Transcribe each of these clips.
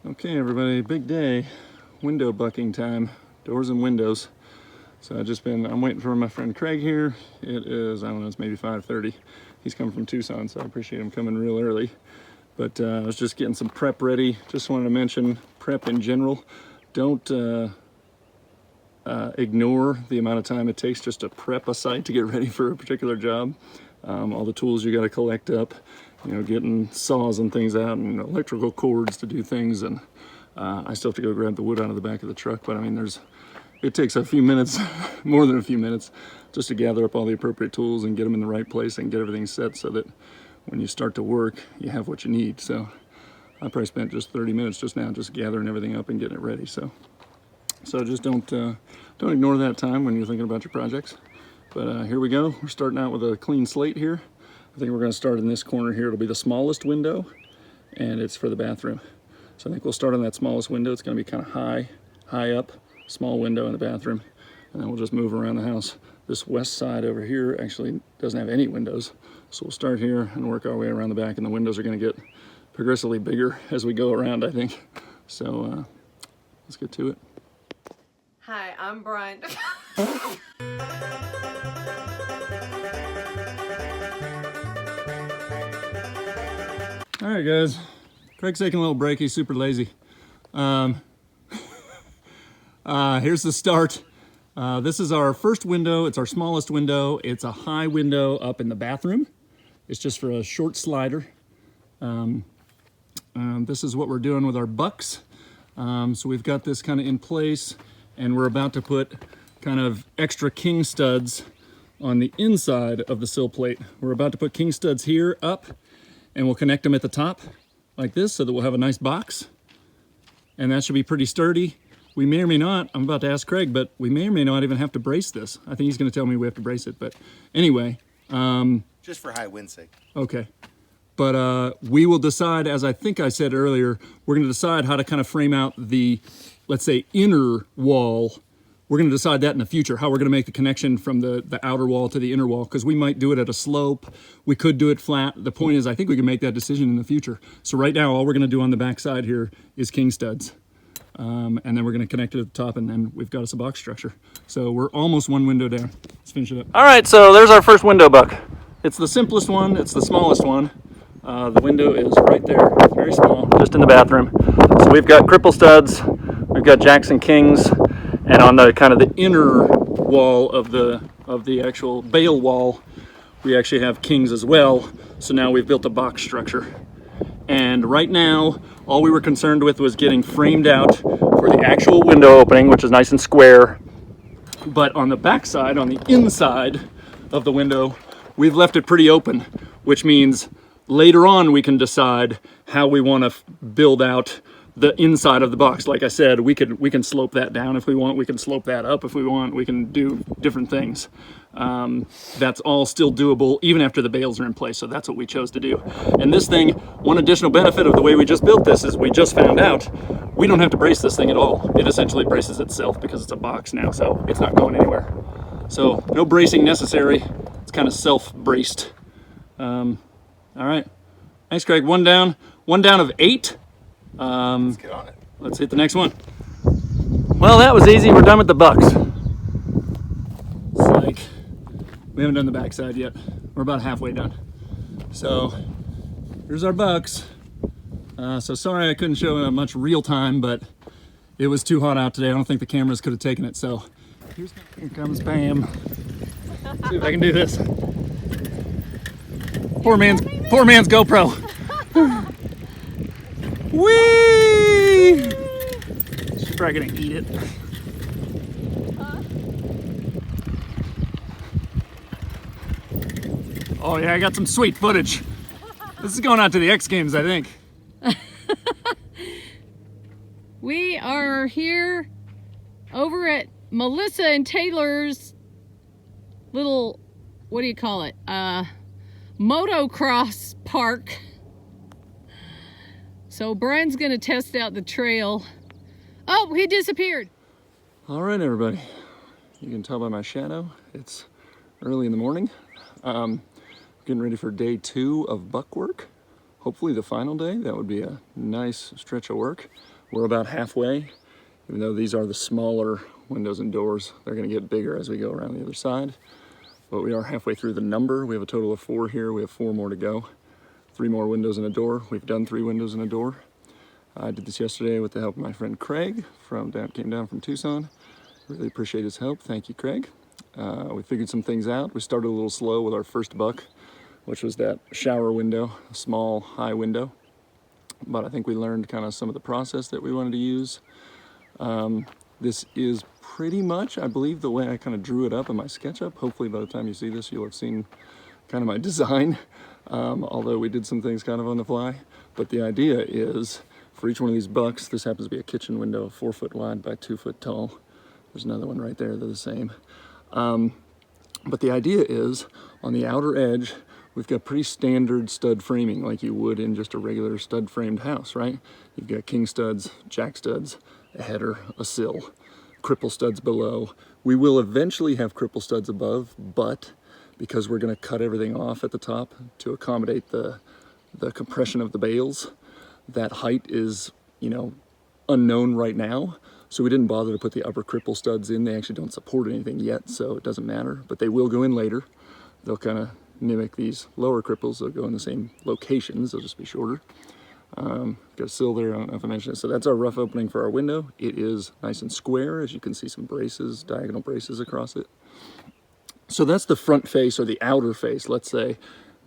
Okay, everybody, big day. Window bucking time. Doors and windows. So I'm waiting for my friend Craig here. It is, I don't know, it's maybe 5:30. He's coming from Tucson, so I appreciate him coming real early. But I was just getting some prep ready. Just wanted to mention prep in general. Don't ignore the amount of time it takes just to prep a site to get ready for a particular job. All the tools you got to collect up, getting saws and things out and electrical cords to do things. And I still have to go grab the wood out of the back of the truck. But I mean, it takes a few minutes, more than a few minutes, just to gather up all the appropriate tools and get them in the right place and get everything set so that when you start to work, you have what you need. So I probably spent just 30 minutes just now just gathering everything up and getting it ready. So just don't ignore that time when you're thinking about your projects. But here we go. We're starting out with a clean slate here. I think we're going to start in this corner here. It'll be the smallest window, and it's for the bathroom. So I think we'll start on that smallest window. It's going to be kind of high up, small window in the bathroom, and then we'll just move around the house. This west side over here actually doesn't have any windows. So we'll start here and work our way around the back, and the windows are going to get progressively bigger as we go around, I think. So let's get to it. Hi, I'm Brian. All right, guys. Craig's taking a little break. He's super lazy. Here's the start. This is our first window. It's our smallest window. It's a high window up in the bathroom. It's just for a short slider. This is what we're doing with our bucks. So we've got this kind of in place, and we're about to put kind of extra king studs on the inside of the sill plate. We're about to put king studs here up, and we'll connect them at the top like this so that we'll have a nice box. And that should be pretty sturdy. We may or may not, I'm about to ask Craig, but we may or may not even have to brace this. I think he's gonna tell me we have to brace it, but anyway. Just for high wind sake. Okay. But we will decide, as I think I said earlier, we're gonna decide how to kind of frame out the, let's say, inner wall. We're gonna decide that in the future, how we're gonna make the connection from the outer wall to the inner wall, because we might do it at a slope. We could do it flat. The point is, I think we can make that decision in the future. So right now, all we're gonna do on the back side here is king studs. And then we're gonna connect it at the top, and then we've got us a box structure. So we're almost one window down. Let's finish it up. All right, so there's our first window buck. It's the simplest one, it's the smallest one. The window is right there, it's very small, just in the bathroom. So we've got cripple studs, we've got jacks and kings, and on the kind of the inner wall of the actual bale wall, we actually have kings as well. So now we've built a box structure. And right now, all we were concerned with was getting framed out for the actual window opening, which is nice and square. But on the back side, on the inside of the window, we've left it pretty open, which means later on we can decide how we want to build out the inside of the box. Like I said, we can slope that down if we want, we can slope that up if we want, we can do different things. That's all still doable even after the bales are in place, so that's what we chose to do. And this thing, one additional benefit of the way we just built this is we just found out we don't have to brace this thing at all. It essentially braces itself because it's a box now, so it's not going anywhere. So no bracing necessary, it's kind of self-braced. All right, thanks Craig. One down of 8. Let's get on it. Let's hit the next one. Well, that was easy. We're done with the bucks. Psych. We haven't done the backside yet. We're about halfway done. So here's our bucks. So sorry I couldn't show much real time, but it was too hot out today. I don't think the cameras could have taken it. So here comes Pam. See if I can do this. Poor man's GoPro. Whee! She's probably gonna eat it. Oh yeah, I got some sweet footage. This is going out to the X Games, I think. We are here over at Melissa and Taylor's little, what do you call it? Motocross park. So Brian's gonna test out the trail. Oh, he disappeared. All right, everybody. You can tell by my shadow, it's early in the morning. Getting ready for day 2 of buck work. Hopefully the final day. That would be a nice stretch of work. We're about halfway, even though these are the smaller windows and doors. They're gonna get bigger as we go around the other side. But we are halfway through the number. We have a total of 4 here. We have 4 more to go. 3 more windows and a door. We've done 3 windows and a door. I did this yesterday with the help of my friend Craig came down from Tucson. Really appreciate his help. Thank you, Craig. We figured some things out. We started a little slow with our first buck, which was that shower window, a small, high window. But I think we learned kind of some of the process that we wanted to use. This is pretty much, I believe, the way I kind of drew it up in my SketchUp. Hopefully by the time you see this, you'll have seen kind of my design, although we did some things kind of on the fly. But the idea is, for each one of these bucks, this happens to be a kitchen window, 4 foot wide by 2 foot tall. There's another one right there, they're the same. But the idea is, on the outer edge, we've got pretty standard stud framing like you would in just a regular stud framed house, right? You've got king studs, jack studs, a header, a sill, cripple studs below. We will eventually have cripple studs above, but because we're gonna cut everything off at the top to accommodate the compression of the bales, that height is, you know, unknown right now. So we didn't bother to put the upper cripple studs in. They actually don't support anything yet, so it doesn't matter, but they will go in later. They'll kind of mimic these lower cripples. They'll go in the same locations, they'll just be shorter. Got a sill there, I don't know if I mentioned it. So that's our rough opening for our window. It is nice and square, as you can see some braces, diagonal braces across it. So that's the front face or the outer face, let's say.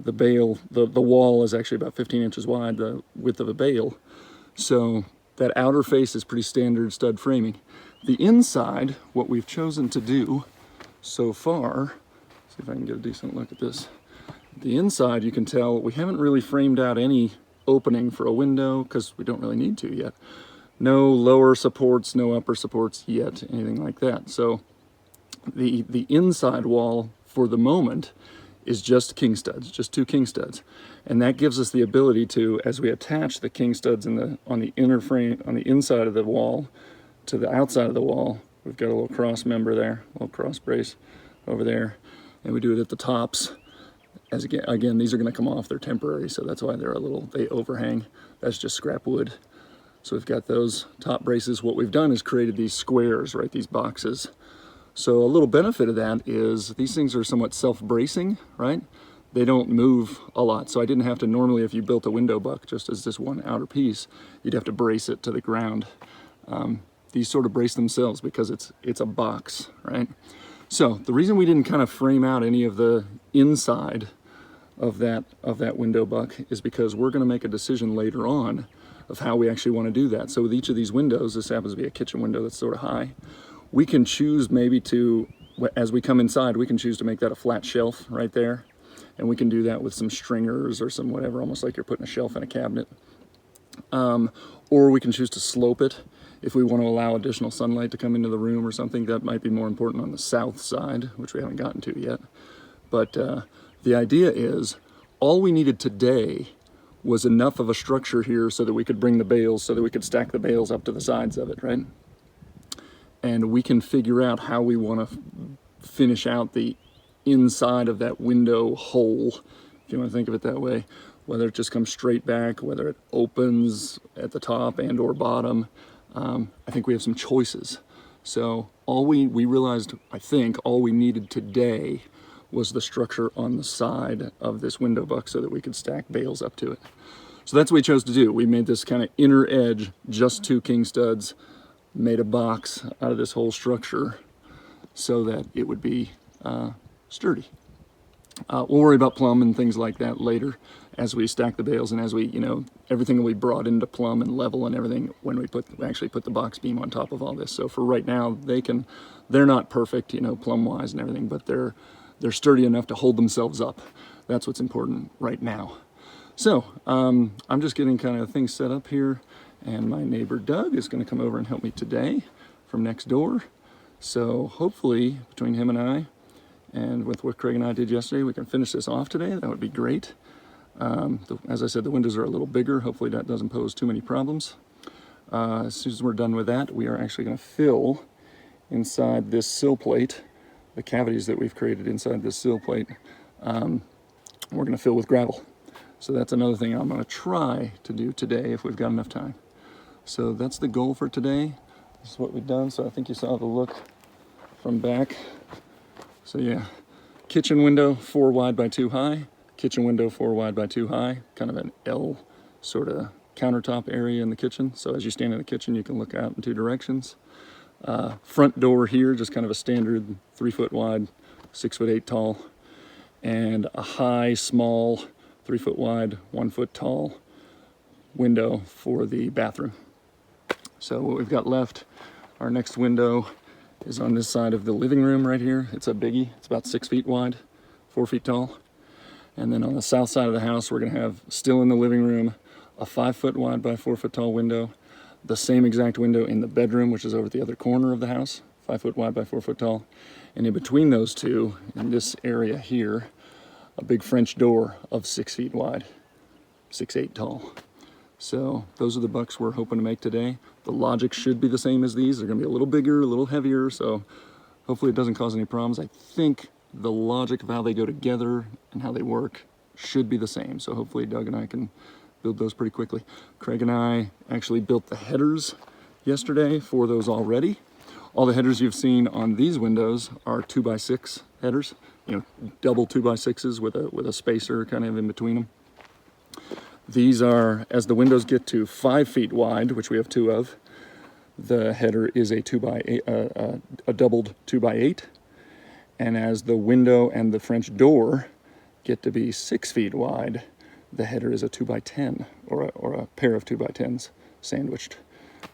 The bale, the wall is actually about 15 inches wide, the width of a bale. So that outer face is pretty standard stud framing. The inside, what we've chosen to do so far, see if I can get a decent look at this. The inside, you can tell we haven't really framed out any opening for a window because we don't really need to yet. No lower supports, no upper supports yet, anything like that. So the inside wall for the moment is just king studs, just 2 king studs. And that gives us the ability to, as we attach the king studs on the inner frame, on the inside of the wall to the outside of the wall, we've got a little cross member there, a little cross brace over there, and we do it at the tops. As again, these are gonna come off, they're temporary, so that's why they overhang. That's just scrap wood. So we've got those top braces. What we've done is created these squares, right, these boxes. So a little benefit of that is these things are somewhat self-bracing, right? They don't move a lot. So I didn't have to normally, if you built a window buck just as this one outer piece, you'd have to brace it to the ground. These sort of brace themselves because it's a box, right? So the reason we didn't kind of frame out any of the inside of that window buck is because we're going to make a decision later on of how we actually want to do that. So with each of these windows, this happens to be a kitchen window that's sort of high, we can choose maybe to, as we come inside, we can choose to make that a flat shelf right there. And we can do that with some stringers or some whatever, almost like you're putting a shelf in a cabinet. Or we can choose to slope it if we want to allow additional sunlight to come into the room or something. That might be more important on the south side, which we haven't gotten to yet. But the idea is all we needed today was enough of a structure here so that we could bring the bales, so that we could stack the bales up to the sides of it, right? And we can figure out how we want to finish out the inside of that window hole, if you want to think of it that way, whether it just comes straight back, whether it opens at the top and or bottom. I think we have some choices. So all we realized, I think, all we needed today was the structure on the side of this window buck so that we could stack bales up to it. So that's what we chose to do. We made this kind of inner edge, just 2 king studs, made a box out of this whole structure so that it would be sturdy. We'll worry about plumb and things like that later as we stack the bales and as we, everything will be brought into plumb and level and everything when we actually put the box beam on top of all this. So for right now, they're not perfect, plumb wise and everything, but they're sturdy enough to hold themselves up. That's what's important right now. So I'm just getting kind of things set up here, and my neighbor Doug is going to come over and help me today from next door. So hopefully between him and I, and with what Craig and I did yesterday, we can finish this off today. That would be great. As I said, the windows are a little bigger. Hopefully that doesn't pose too many problems. As soon as we're done with that, we are actually going to fill inside this sill plate, the cavities that we've created inside this sill plate, we're going to fill with gravel. So that's another thing I'm going to try to do today if we've got enough time. So that's the goal for today. This is what we've done. So I think you saw the look from back. So yeah, kitchen window 4 wide by 2 high. Kitchen window 4 wide by 2 high. Kind of an L sort of countertop area in the kitchen. So as you stand in the kitchen, you can look out in 2 directions. Front door here, just kind of a standard 3 foot wide, 6 foot 8 tall, and a high, small, 3 foot wide, 1 foot tall window for the bathroom. So what we've got left, our next window is on this side of the living room right here. It's a biggie. It's about 6 feet wide, 4 feet tall. And then on the south side of the house, we're gonna have, still in the living room, a 5 foot wide by 4 foot tall window. The same exact window in the bedroom, which is over at the other corner of the house, 5 foot wide by 4 foot tall. And in between those two, in this area here, a big French door of 6 feet wide, 6'8" tall. So those are the bucks we're hoping to make today. The logic should be the same as these. They're gonna be a little bigger, a little heavier, so hopefully it doesn't cause any problems. I think the logic of how they go together and how they work should be the same. So hopefully Doug and I can build those pretty quickly. Craig and I actually built the headers yesterday for those already. All the headers you've seen on these windows are 2x6 headers, you know, double 2x6s with a spacer kind of in between them. These are, as the windows get to 5 feet wide, which we have 2 of, the header is a doubled 2x8. And as the window and the French door get to be 6 feet wide, the header is a 2x10, or a pair of 2x10s sandwiched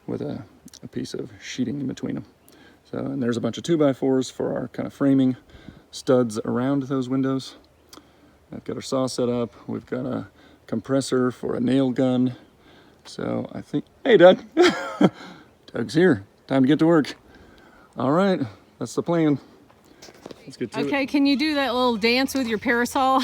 with a piece of sheeting in between them. So, and there's a bunch of 2x4s for our kind of framing studs around those windows. I've got our saw set up. We've got a compressor for a nail gun. So I think, hey Doug, Doug's here. Time to get to work. All right, that's the plan. Let's get to it. Okay, can you do that little dance with your parasol?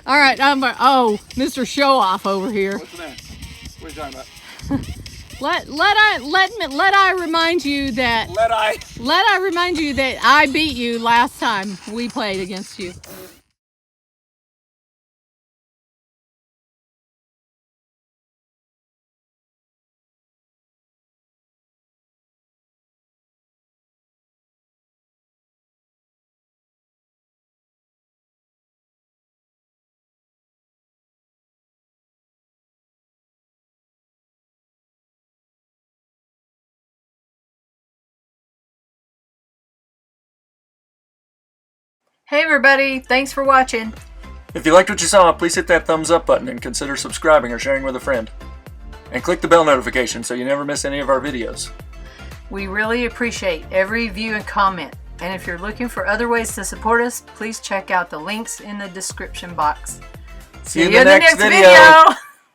All right, oh, Mr. Show Off over here. What's the matter? What are you talking about? Let I remind you that I beat you last time we played against you. Hey everybody, thanks for watching. If you liked what you saw, please hit that thumbs up button and consider subscribing or sharing with a friend. And click the bell notification so you never miss any of our videos. We really appreciate every view and comment. And if you're looking for other ways to support us, please check out the links in the description box. See you in the next video.